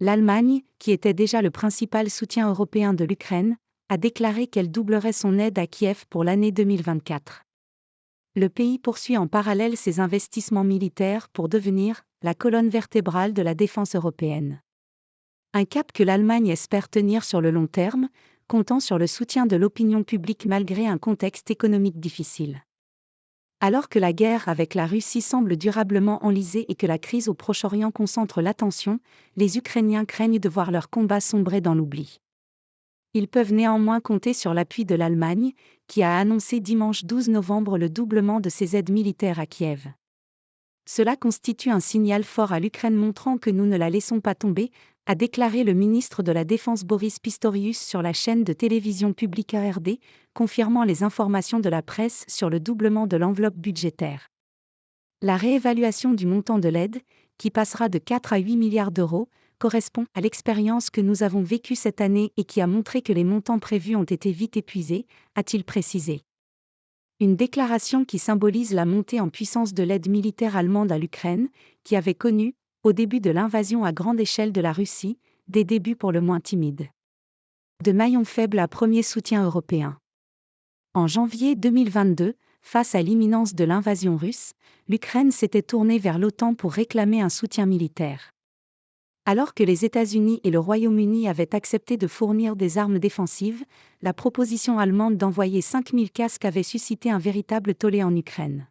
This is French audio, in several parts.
L'Allemagne, qui était déjà le principal soutien européen de l'Ukraine, a déclaré qu'elle doublerait son aide à Kiev pour l'année 2024. Le pays poursuit en parallèle ses investissements militaires pour devenir la colonne vertébrale de la défense européenne. Un cap que l'Allemagne espère tenir sur le long terme, comptant sur le soutien de l'opinion publique malgré un contexte économique difficile. Alors que la guerre avec la Russie semble durablement enlisée et que la crise au Proche-Orient concentre l'attention, les Ukrainiens craignent de voir leur combat sombrer dans l'oubli. Ils peuvent néanmoins compter sur l'appui de l'Allemagne, qui a annoncé dimanche 12 novembre le doublement de ses aides militaires à Kiev. Cela constitue un signal fort à l'Ukraine montrant que nous ne la laissons pas tomber, a déclaré le ministre de la Défense Boris Pistorius sur la chaîne de télévision publique ARD, confirmant les informations de la presse sur le doublement de l'enveloppe budgétaire. La réévaluation du montant de l'aide, qui passera de 4 à 8 milliards d'euros, correspond à l'expérience que nous avons vécue cette année et qui a montré que les montants prévus ont été vite épuisés, a-t-il précisé. Une déclaration qui symbolise la montée en puissance de l'aide militaire allemande à l'Ukraine, qui avait connu, au début de l'invasion à grande échelle de la Russie, des débuts pour le moins timides. De maillon faible à premier soutien européen. En janvier 2022, face à l'imminence de l'invasion russe, l'Ukraine s'était tournée vers l'OTAN pour réclamer un soutien militaire. Alors que les États-Unis et le Royaume-Uni avaient accepté de fournir des armes défensives, la proposition allemande d'envoyer 5000 casques avait suscité un véritable tollé en Ukraine.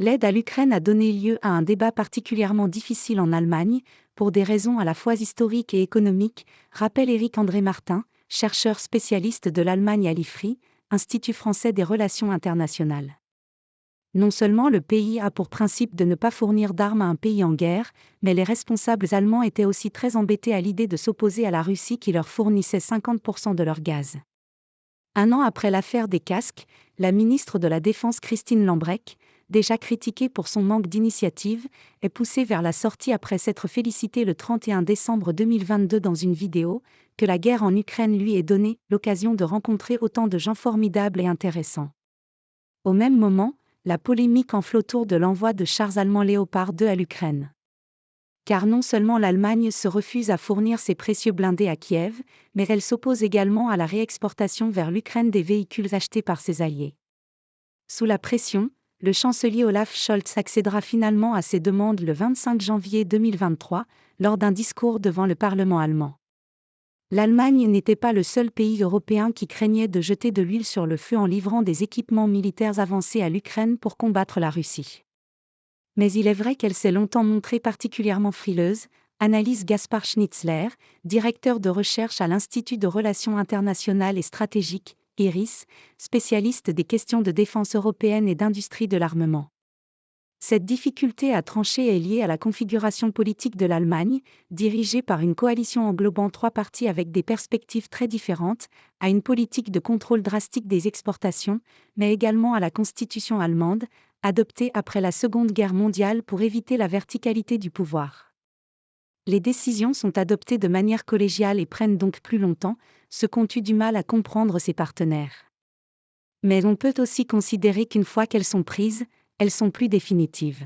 L'aide à l'Ukraine a donné lieu à un débat particulièrement difficile en Allemagne, pour des raisons à la fois historiques et économiques, rappelle Éric-André Martin, chercheur spécialiste de l'Allemagne à l'IFRI, Institut français des relations internationales. Non seulement le pays a pour principe de ne pas fournir d'armes à un pays en guerre, mais les responsables allemands étaient aussi très embêtés à l'idée de s'opposer à la Russie qui leur fournissait 50% de leur gaz. Un an après l'affaire des casques, la ministre de la Défense Christine Lambrecht, déjà critiquée pour son manque d'initiative, est poussée vers la sortie après s'être félicitée le 31 décembre 2022 dans une vidéo, que la guerre en Ukraine lui ait donné l'occasion de rencontrer autant de gens formidables et intéressants. Au même moment, la polémique enfle autour de l'envoi de chars allemands Léopard 2 à l'Ukraine. Car non seulement l'Allemagne se refuse à fournir ses précieux blindés à Kiev, mais elle s'oppose également à la réexportation vers l'Ukraine des véhicules achetés par ses alliés. Sous la pression, le chancelier Olaf Scholz accédera finalement à ces demandes le 25 janvier 2023, lors d'un discours devant le Parlement allemand. L'Allemagne n'était pas le seul pays européen qui craignait de jeter de l'huile sur le feu en livrant des équipements militaires avancés à l'Ukraine pour combattre la Russie. Mais il est vrai qu'elle s'est longtemps montrée particulièrement frileuse, analyse Gaspard Schnitzler, directeur de recherche à l'Institut de Relations internationales et stratégiques, IRIS, spécialiste des questions de défense européenne et d'industrie de l'armement. Cette difficulté à trancher est liée à la configuration politique de l'Allemagne, dirigée par une coalition englobant 3 partis avec des perspectives très différentes, à une politique de contrôle drastique des exportations, mais également à la constitution allemande, adoptée après la Seconde Guerre mondiale pour éviter la verticalité du pouvoir. Les décisions sont adoptées de manière collégiale et prennent donc plus longtemps, ce qu'ont eu du mal à comprendre ses partenaires. Mais on peut aussi considérer qu'une fois qu'elles sont prises, elles sont plus définitives.